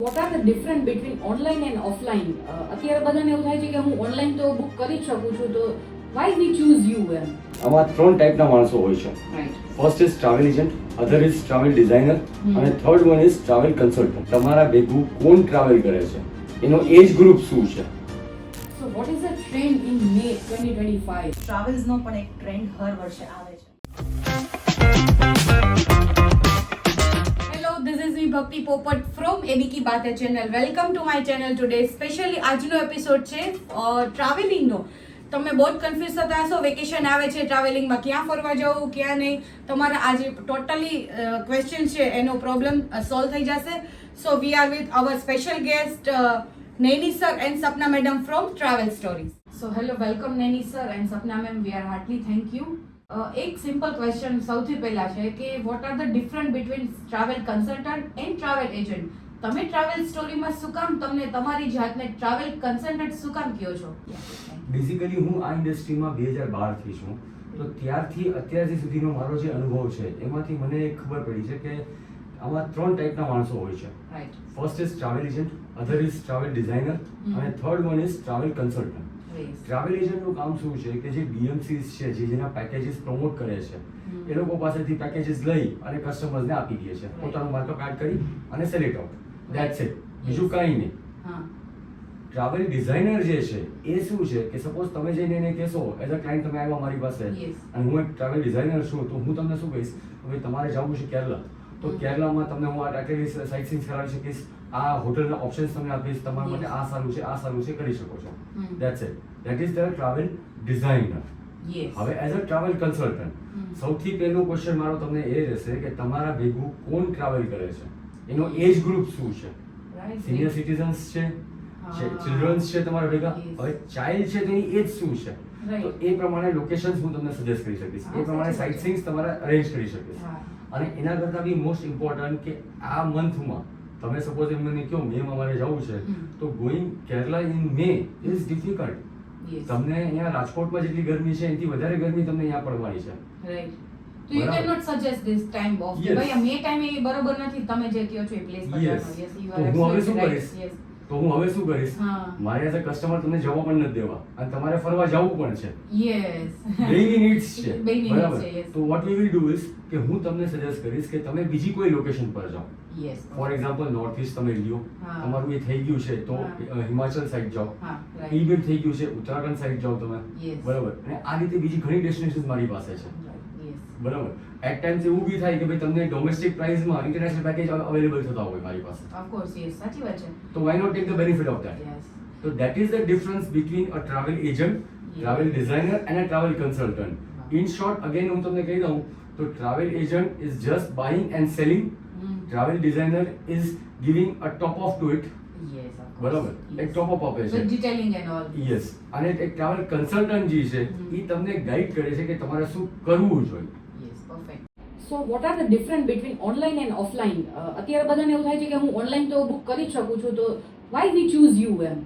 What are the difference between online and offline? અત્યારે બધાને એવું થાય છે કે હું ઓનલાઈન તો બુક કરી જ શકું છું, તો why we choose you એમ? આમાં ત્રણ ટાઈપના માણસો હોય છે. Right. First is travel agent, other is travel designer અને third one is travel consultant. તમારા ભેગું કોણ ટ્રાવેલ કરે છે, એનો એજ ગ્રુપ શું છે? So what is the trend in May 2025? ટ્રાવેલ્સનો પણ એક ટ્રેન્ડ હર વર્ષે આવે છે. Hello, this is me Bhakti Popat from Abhi Ki Baat Hai channel. Welcome to my channel today. Specially આજનો એપિસોડ છે ટ્રાવેલિંગનો. તમે બહુ જ કન્ફ્યુઝ થતા હશો, વેકેશન આવે છે, ટ્રાવેલિંગમાં ક્યાં ફરવા જવું ક્યાં નહીં. તમારા આજે ટોટલી ક્વેશ્ચન છે એનો પ્રોબ્લેમ સોલ્વ થઈ જશે. So we are with our special guest Naini sir and Sapna madam from Travel Stories. So hello, welcome Naini sir and Sapna ma'am. We are heartily thank you. એક simple question સૌથી પહેલા છે કે what are the difference between travel consultant and travel agent? તમે travel સ્ટોરીમાં શું કામ તમને તમારી જાતને ટ્રાવેલ કન્સલ્ટન્ટ શું કામ કહો છો? બેઝિકલી હું આ ઇન્ડસ્ટ્રીમાં 2012 થી છું, તો ત્યારથી અત્યાર સુધીનો મારો જે અનુભવ છે એમાંથી મને ખબર પડી છે કે આમાં ત્રણ ટાઈપના માણસો હોય છે. Right. First is travel agent, other is travel designer અને third one is travel consultant. Travel એજન્ટનું કામ શું છે કે જે BMCs છે, જેના પેકેજીસ પ્રમોટ કરે છે, એ લોકો પાસેથી પેકેજીસ લઈ અને કસ્ટમર્સને આપી દે છે, પોતાનું માર્કઅપ એડ કરી અને cell it out. That's it, બીજું કંઈ નહીં. ટ્રાવેલ ડિઝાઇનર જે છે એ શું છે કે સપોઝ તમે જઈને એને કહેશો એઝ અ ક્લાયન્ટ, તમે આવ્યા મારી પાસે અને હું એક ટ્રાવેલ ડિઝાઇનર છું, તો હું તમને શું કહીશ, હવે તમારે જવું છે કેરલા, તો કેરલામાં તમને હું આ આટલી સાઇટ સીન્સ કરાવી શકીશ, આ હોટલના ઓપ્શન્સ તમને આપીશ, તમારા માટે આ સારું છે, આ સારું છે, કરી શકો છો. That's it. That is the travel designer. હવે એઝ અ ટ્રાવેલ કન્સલ્ટન્ટ સૌથી પહેલો ક્વેશ્ચન મારો તમને એ રહેશે કે તમારા ભેગું કોણ ટ્રાવેલ કરે છે, એનો એજ ગ્રુપ શું છે? સિનિયર સિટીઝન્સ છે, ચિલ્ડ્રન્સ છે તમારા ભેગા. હવે ચાઇલ્ડ છે તેની એજ શું છે, તો એ પ્રમાણે લોકેશન્સ હું તમને સજેસ્ટ કરી શકીશ, એ પ્રમાણે સાઇટ સીન્સ તમારે અરેન્જ કરી શકીશ. અને એના કરતાં બી મોસ્ટ ઇમ્પોર્ટન્ટ કે આ મંથમાં તમે સપોઝ એમ મને કહો મેમાં મારે જવું છે, તો going Kerala in May is difficult. તમને અહીંયા રાજકોટમાં જેટલી ગરમી છે એનાથી વધારે ગરમી તમને અહીંયા પડવાની છે. Right. So you cannot suggest this time off. Yes. ભાઈ મે ટાઈમ એ બરોબર નથી, તમે જે કહો છો એ પ્લેસ પર Yes. જવાનો. Yes, you તો are હું હવે શું absolutely right. કરીશ? Yes. તો હું હવે શું કરીશ, મારે એઝ અ કસ્ટમર તમને જવા પણ નથી દેવા અને તમારે ફરવા જવું પણ છે. Yes. બેની નીડ્સ છે, બેની needs બરાબર? છે, yes. તો what we will do is કે હું તમને સજેસ્ટ કરીશ કે તમે બીજી કોઈ લોકેશન પર જાઓ. Yes. For example north East તમે લ્યો, તમારું એ થઈ ગયું છે તો હિમાચલ સાઈડ જાઓ, હા, એ right. બી થઈ ગયું છે ઉત્તરાખંડ સાઈડ જાઓ તમે, Yes. બરાબર? અને આ રીતે બીજી ઘણી ડેસ્ટિનેશન મારી પાસે છે, Right. Yes. બરાબર? એટ ટાઈમ્સ એવું બી થાય કે ભાઈ તમને ડોમેસ્ટિક પ્રાઇસમાં ઇન્ટરનેશનલ પેકેજ અવેલેબલ થતા હોય મારી પાસે, Of course, yes. સાચી વાત છે. તો why not take the benefit of that? Yes. So that is the difference between a travel agent, travel designer and a travel consultant. In short, again હું તમને કહી દઉં તો travel agent is just buying and selling. Travel designer is giving a top off to it. Yes, of course. બરાબર? Yes. એક top up આપે છે. With detailing and all. Yes. અને એક travel consultant જે છે એ તમને ગાઈડ કરે છે કે તમારે શું કરવું જોઈએ. Yes, perfect. So what are the difference between online and offline? અત્યારે બધાને એવું થાય છે કે હું ઓનલાઈન તો બુક કરી જ શકું છું, તો why we choose you એમ?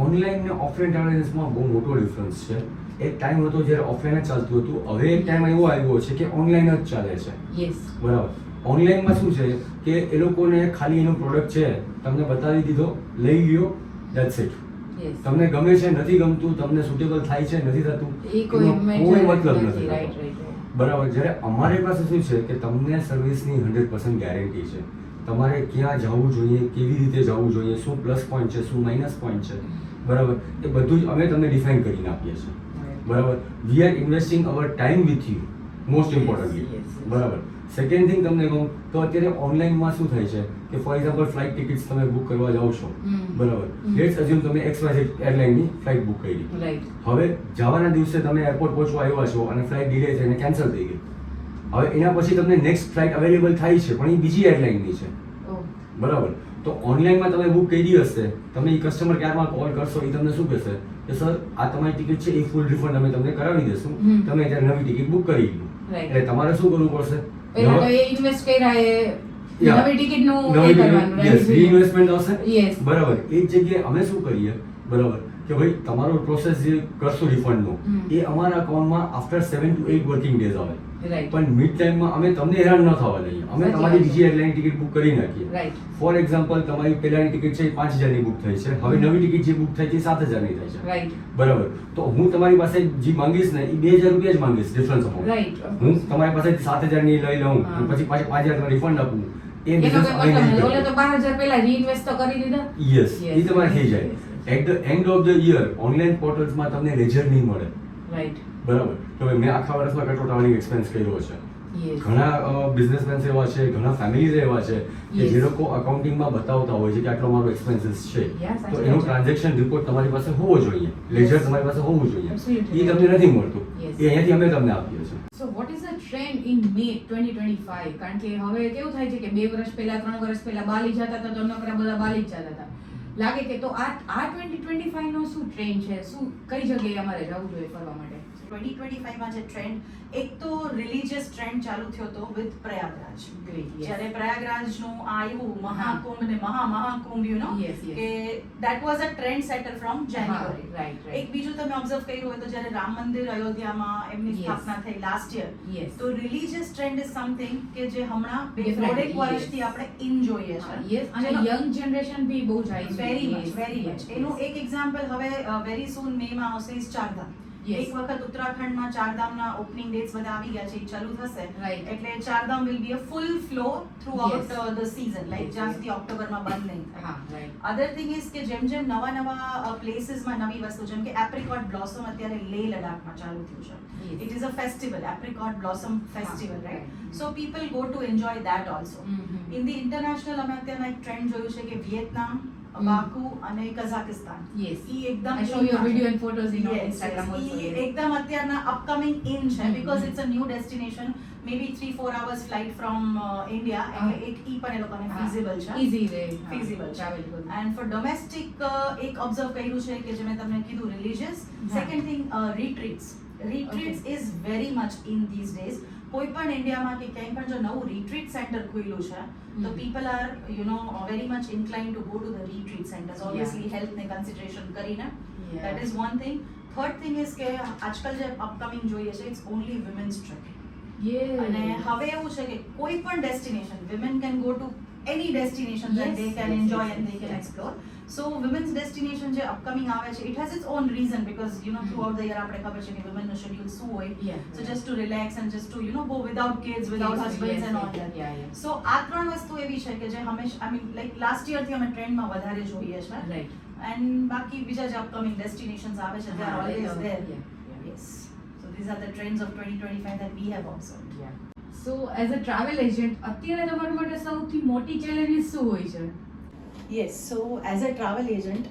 ઓનલાઈન ને ઓફલાઈન ટ્રાવેલ એજન્સીમાં બહુ મોટો ડિફરન્સ છે. એક ટાઈમ હતો જ્યારે ઓફલાઈન જ ચાલતું હતું, હવે એક ટાઈમ એવો આવ્યો છે કે ઓનલાઈન જ ચાલે છે. Yes. બરાબર? ઓનલાઈનમાં શું છે કે એ લોકોને ખાલી એનો પ્રોડક્ટ છે તમને બતાવી દીધો, લઈ લ્યો, ધેટ્સ ઇટ. Yes. તમને ગમે છે, નથી ગમતું, તમને સુટેબલ થાય છે, નથી થતું, એ કોઈ એનો major કોઈ મતલબ નથી નથી. Right, થતો. right, right. બરાબર? જ્યારે અમારી પાસે શું છે કે તમને સર્વિસની 100% ગેરંટી છે. તમારે ક્યાં જવું જોઈએ, કેવી રીતે જવું જોઈએ, શું પ્લસ પોઈન્ટ છે, શું માઇનસ પોઈન્ટ છે, બરાબર? એ બધું જ અમે તમને ડિફાઇન કરીને આપીએ છીએ. બરાબર? We are investing hour time with you, most importantly. Yes. બરાબર? સેકન્ડ થિંગ તમને કહું તો અત્યારે ઓનલાઈનમાં શું થાય છે કે ફોર એક્ઝામ્પલ ફ્લાઇટ ટિકિટ્સ તમે બુક કરવા જાઓ છો, બરાબર? લેટ્સ અઝ્યુમ તમે XYZ એરલાઇનની ફ્લાઇટ બુક કરી. Right. હવે જવાના દિવસે તમે એરપોર્ટ પહોંચવા આવ્યા છો અને ફ્લાઇટ ડિલે થઈને કેન્સલ થઈ ગઈ. હવે એના પછી તમને નેક્સ્ટ ફ્લાઇટ અવેલેબલ થાય છે, પણ એ બીજી એરલાઇનની છે, Oh. બરાબર? તો ઓનલાઈનમાં તમે બુક કરી હશે, તમે એ કસ્ટમર કેરમાં કોલ કરશો, એ તમને શું કહેશે કે સર આ તમારી ટિકિટ છે, એ ફૂલ રિફંડ અમે તમને કરાવી દેશું, તમે અત્યારે નવી ટિકિટ બુક કરી લો. Right. એટલે તમારે શું કરવું પડશે? પહેલા તો એ ઇન્વેસ્ટ કર્યા એ Yeah. નવી ટિકિટનું એ કરવાનું, right? યસ, રીઇન્વેસ્ટમેન્ટ આવશે. Yes. બરાબર? એ જ જગ્યાએ અમે શું કરીએ, બરાબર, કે ભાઈ તમારો પ્રોસેસ જે કરશો રિફંડનો, એ અમારા અકાઉન્ટમાં આફ્ટર 7 to 8 વર્કિંગ ડેઝ આવે. Right. પણ મિડ ટાઈમમાં અમે તમને હેરાન ન થવા દઈએ. અમે સાચી તમારી વાત છે. બીજી એરલાઇન ટિકિટ બુક કરી નાખીએ. રાઈટ ફોર એક્ઝામ્પલ, તમારી પહેલાની ટિકિટ છે એ 5,000 ની બુક થઈ છે, હવે નવી ટિકિટ જે બુક થઈ છે એ 7,000 ની થઈ છે. રાઈટ બરાબર, તો હું તમારી પાસે જે માંગીશ ને એ 2,000 રૂપિયા જ માંગીશ, ડિફરન્સ અમાઉન્ટ. રાઈટ હું તમારી પાસેથી 7,000 ની લઈ લઉં હા. અને પછી પાછા 5,000 માં રિફંડ આપું, એ એનો business કોઈ અમે નહીં મતલબ નહીં. ઓલે કરીએ. તો 12,000 પહેલા રીઇન્વેસ્ટ તો કરી દીધા. યસ, Yes, એ તમારે થઈ yes, જાય. yes, yes. At the end of the year online પોર્ટલ્સમાં તમને લેજર નહીં મળે. રાઈટ બરાબર, તો મેં આખા વર્ષમાં કેટલો ટ્રાવેલિંગ એક્સપેન્સ કર્યો છે. યસ ઘણા બિઝનેસમેન્સ એવા છે, ઘણા ફેમિલીઝ એવા છે કે Yes. જે લોકો અકાઉન્ટિંગમાં બતાવતા હોય છે કે આટલો મારો એક્સપેન્સીસ છે. Yeah, સાચી તો વાત એનો છે. ટ્રાન્ઝેક્શન રિપોર્ટ તમારી પાસે હોવો જોઈએ, લેજર તમારી પાસે હોવું જોઈએ. Absolutely. એ તમને નથી મળતું. Yes. એ અહીંયાથી અમે તમને આપીએ છીએ. So what is the trend in May 2025? કારણ કે હવે કેવું થાય છે કે 2 વર્ષ પહેલા 3 વર્ષ પહેલા બાલી જતા હતા તો નકરા બધા બાલી જ જતા હતા. લાગે કે તો આ 2025 નો શું ટ્રેન્ડ છે? શું કઈ જગ્યાએ અમારે જવું જોઈએ ફરવા માટે? 2025 માં જે ટ્રેન્ડ, એક તો રિલીજિયસ ટ્રેન્ડ ચાલુ થયો હતો વિથ પ્રયાગરાજ. Great, yes. જ્યારે પ્રયાગરાજનું આ આવ્યું મહાકુંભ ને Mahakumbh, you know, Yes, yes. કે that was a trend setter from January. હા, right, right. એક બીજું તમે ઓબ્ઝર્વ કર્યું હોય તો જ્યારે રામ મંદિર અયોધ્યામાં એમની Yes. સ્થાપના થઈ લાસ્ટ યર, Yes. તો રિલીજિયસ ટ્રેન્ડ ઇઝ સમથિંગ કે જે હમણાં Different, દોઢેક yes. વર્ષથી આપણે ઇન જોઈએ છે. યસ, અને જેનો- યંગ જનરેશન બી બહુ જાય છે. Very Yes, much very yes, much એનું yes. એક એક્ઝામ્પલ હવે વેરી સૂન મે માં આવશે ઇઝ ચારધામ. Yes. એક વખત ઉત્તરાખંડમાં ચારધામના ઓપનિંગ ડેટ્સ બધા આવી ગયા છે, એ ચાલુ થશે. Right. એટલે Chardham will be a full flow throughout Yes. The season, like Yes, જ્યાં yes. સુધી ઓક્ટોબરમાં બંધ નહીં થાય. હા, right. અધર થિંગ ઇઝ કે જેમ જેમ નવા પ્લેસીસમાં નવી વસ્તુ, જેમ કે એપ્રિકોટ બ્લોસમ અત્યારે લેહ લડાખમાં ચાલુ થયું છે. Yes. It is a festival, apricot blossom festival, right. Right? So people go to enjoy that also. Mhm. In the international અમે અત્યારના એક ટ્રેન્ડ જોયું છે કે વિયેતનામ, બાકુ અને કઝાકિસ્તાન, Yes. ઈ એકદમ I show you in video and photos in Yes, Instagram yes. also. E yes. એકદમ અત્યારના upcoming in છે, because Mhm. it's a new destination, maybe 3-4 hours flight from India, એટલે એક ઈ પણ એ લોકોને હા. feasible છે. Easy way. હા, Feasible છે. travel કરવું. And for domestic એક observe કર્યું છે કે જે મેં તમને કીધું religious. હા. Second thing, retreats. Retreats Okay. is very much in these days. કોઈ પણ ઇન્ડિયામાં કે ક્યાંય પણ જો નવું રિટ્રીટ સેન્ટર ખુલ્યું છે તો Mhm. People are very much inclined to go to the retreat centres, Yeah. Obviously હેલ્થને કન્સિડરેશન કરીને. Yeah. That is one thing. Third thing is કે આજકાલ જે અપકમિંગ જોઈએ છે, it's only women's trip. Yes. અને હવે એવું છે કે કોઈ પણ destination, women can go to any destination Yes, that they can yes, enjoy yes, and they yes, can yes. explore. So women's destination જે upcoming આવે છે, it has its own reason, because throughout the year આપણે ખબર છે કે women નો schedule શું હોય. Yeah, So yeah. just to relax and just to go without kids, without Yes, husbands yes, and all yes. that. Yeah, yeah. So આ ત્રણ વસ્તુ એવી છે કે જે હંમેશા, I mean like last year થી અમે ટ્રેન્ડમાં વધારે જોઈએ છે. Right. And બાકી બીજા જે upcoming destinations આવે છે, they are હા, always there. Yeah, yeah. Yes. So these are the trends of 2025 that we have observed. Yeah. So as a travel agent, અત્યારે તમારા માટે સૌથી મોટી ચેલેન્જીસ શું હોય છે? Yes, so as a travel agent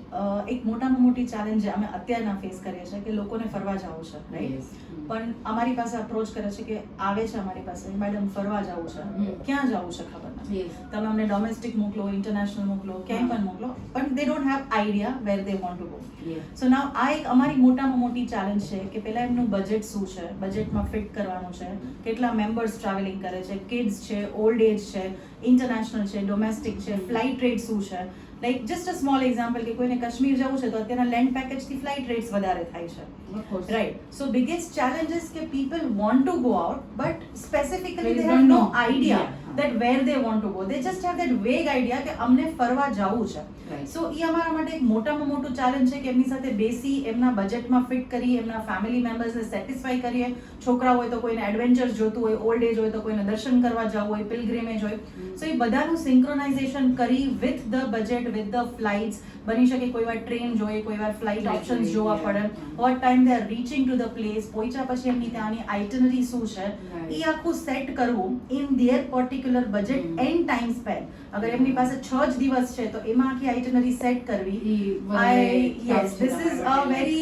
એક મોટામાં મોટી ચેલેન્જ જે અમે અત્યારના ફેસ કરીએ છીએ કે લોકોને ફરવા જવું છે, રાઈટ? Yes. પણ અમારી પાસે અપ્રોચ કરે છે કે આવે છે અમારી પાસે, મેડમ ફરવા જવું છે, ક્યાં જવું છે ખબર નથી. Yes. તમે અમને ડોમેસ્ટિક મોકલો, ઇન્ટરનેશનલ મોકલો, ક્યાંય પણ મોકલો, પણ they don't have idea where they want to go. Yeah. So now આ એક અમારી મોટામાં મોટી ચેલેન્જ છે કે પહેલા એમનું બજેટ શું છે, બજેટમાં ફિટ કરવાનું છે, કેટલા મેમ્બર્સ ટ્રાવેલિંગ કરે છે, કિડ્સ છે, ઓલ્ડ એજ છે, ઇન્ટરનેશનલ છે, ડોમેસ્ટિક છે, ફ્લાઇટ રેટ શું છે. Like just a small example કે કોઈને કાશ્મીર જવું છે તો અત્યારના લેન્ડ પેકેજથી ફ્લાઇટ રેટ્સ વધારે થાય છે. Of course. Right. So biggest challenge is that people want to go out, but specifically They they don't have no know. idea Yeah. that where they want to go. They just have that vague idea કે અમને ફરવા જવું છે. Right. સો એ અમારા માટે એક મોટામાં મોટું ચેલેન્જ છે કે એમની સાથે બેસી એમના બજેટમાં ફિટ કરી, એમના ફેમિલી મેમ્બર્સને સેટિસ્ફાઈ કરીએ. છોકરા હોય તો કોઈને એડવેન્ચર્સ જોતું હોય, ઓલ્ડ એજ હોય તો કોઈને દર્શન કરવા જવું હોય, પિલગ્રીમેજ હોય. સો એ બધાનું સિંક્રોનાઇઝેશન કરી with the budget, with the flights. બની શકે કોઈ વાર ટ્રેન જોઈએ, કોઈ વાર ફ્લાઇટ Flight ઓપ્શન્સ જોઈએ, જોવા yeah. પડે. What time they are reaching to the place, પહોંચ્યા પછી એમની ત્યાંની આઇટનરી શું છે, Right. એ આખું સેટ કરવું in their particular budget and time span. અગર એમની પાસે 6 જ દિવસ છે તો એમાં આખી આઇટનરી સેટ કરવી. ઈ વધારે Yes, tough છે this is a તમારા માટે. very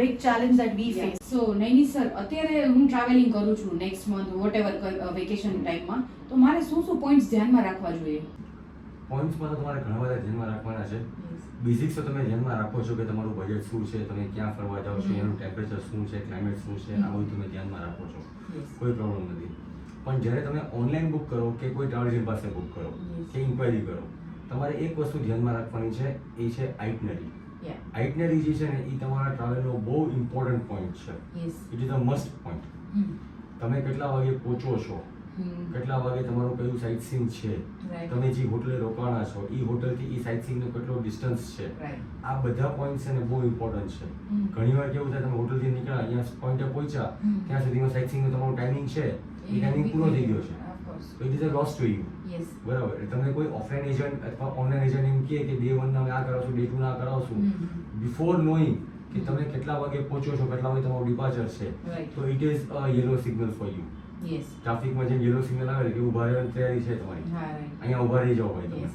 big challenge that we Yeah. face. So Naini sir, અત્યારે હું ટ્રાવેલિંગ કરું છું નેક્સ્ટ મંથ વોટેવર વેકેશન ટાઈમમાં, તો મારે શું શું પોઈન્ટ્સ ધ્યાનમાં રાખવા જોઈએ? પોઈન્ટ્સમાં તો તમારે ઘણા બધા ધ્યાનમાં રાખવાના છે. બેઝિક્સ તો તમે ધ્યાનમાં રાખો છો કે તમારું બજેટ શું છે, તમે ક્યાં ફરવા જાઓ છો, એનું ટેમ્પરેચર શું છે, ક્લાઇમેટ શું છે, આ બધું તમે ધ્યાનમાં રાખો છો, Yes. કોઈ પ્રોબ્લેમ નથી. પણ જ્યારે તમે ઓનલાઈન બુક કરો કે કોઈ ટ્રાવેલ એજન્ટ પાસે બુક કરો Yes. કે ઇન્ક્વાયરી કરો, તમારે એક વસ્તુ ધ્યાનમાં રાખવાની છે, એ છે આઇટનરી. Yeah. આઇટનરી જે છે ને એ તમારા ટ્રાવેલનો બહુ ઇમ્પોર્ટન્ટ પોઈન્ટ છે. Yes. It is a must point. Hmm. તમે કેટલા વાગે પહોંચો છો, કેટલા વાગે તમારું કયું સાઇટ સીન છે, તમે જે હોટલે રોકાણા છો એ હોટલથી એ સાઇટ સીન નો કેટલો ડિસ્ટન્સ છે, આ બધા પોઈન્ટ છે ને બહુ ઇમ્પોર્ટન્ટ છે. ઘણી વાર કેવું થાય તમે હોટલથી નીકળ્યા અહીંયા પોઈન્ટે પહોંચ્યા ત્યાં સુધીમાં સાઇટ સીન નો તમારો ટાઈમિંગ છે એ ટાઈમિંગ પૂરો થઈ ગયો છે, તો it is a loss to you. બરાબર, એટલે તમે કોઈ ઓફલાઈન એજન્ટ અથવા ઓનલાઈન એજન્ટ એમ કહે કે ડે 1 ના આ કરાવશું, ડે 2 ના કરાવશું, બિફોર નોઈંગ કે તમે કેટલા વાગે પહોંચો છો, કેટલા વાગે તમારું ડિપાર્ચર છે, તો it is a yellow signal for you. ટ્રાફિકમાં જેમ યલો સિગ્નલ આવે કે ઊભા રહેવાની તૈયારી છે તમારી, અહીંયા ઊભા રહી જાઓ ભાઈ તમે.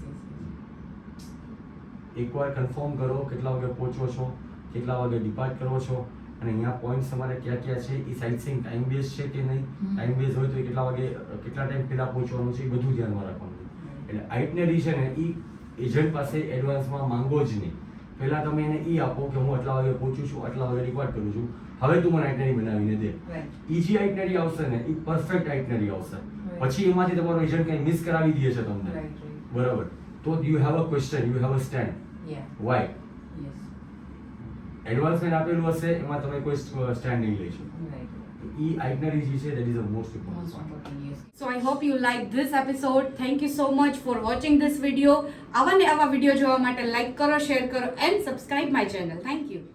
એકવાર કન્ફર્મ કરો કેટલા વાગે પહોંચો છો, કેટલા વાગે ડિપાર્ટ કરો છો, અને અહીંયા પોઈન્ટ્સ તમારે ક્યાં ક્યાં છે, એ સાઇટ સીઇંગ ટાઈમ બેઝ છે કે નહીં, ટાઈમ બેઝ હોય તો કેટલા વાગે કેટલા ટાઈમ પહેલા પહોંચવાનું છે, એ બધું ધ્યાનમાં રાખવાનું. એટલે આઇટનરી છે ને એ એજન્ટ પાસે એડવાન્સમાં માંગો જ નહીં. પહેલા તમે એને એ આપો કે હું આટલા વાગે પહોંચું છું, આટલા વાગે રિપોર્ટ કરું છું, હવે તું મને આઇટનરી બનાવીને દે. ઈજી આઇટનરી આવશે ને એ પરફેક્ટ આઇટનરી આવશે. પછી એમાંથી તમારો એજન્ટ કંઈ મિસ કરાવી દે છે તમને, બરાબર, તો you have a question, you have a stand. Why advancement આપેલું હશે એમાં તમે કોઈ સ્ટેન્ડ નહીં લઈ શકો. ઈ આઇટનરી જે છે that is the most important part. So I hope you like this episode. Thank you so much for watching this video. આવા ને આવા વિડીયો જોવા માટે લાઈક કરો, શેર કરો and subscribe my channel. Thank you.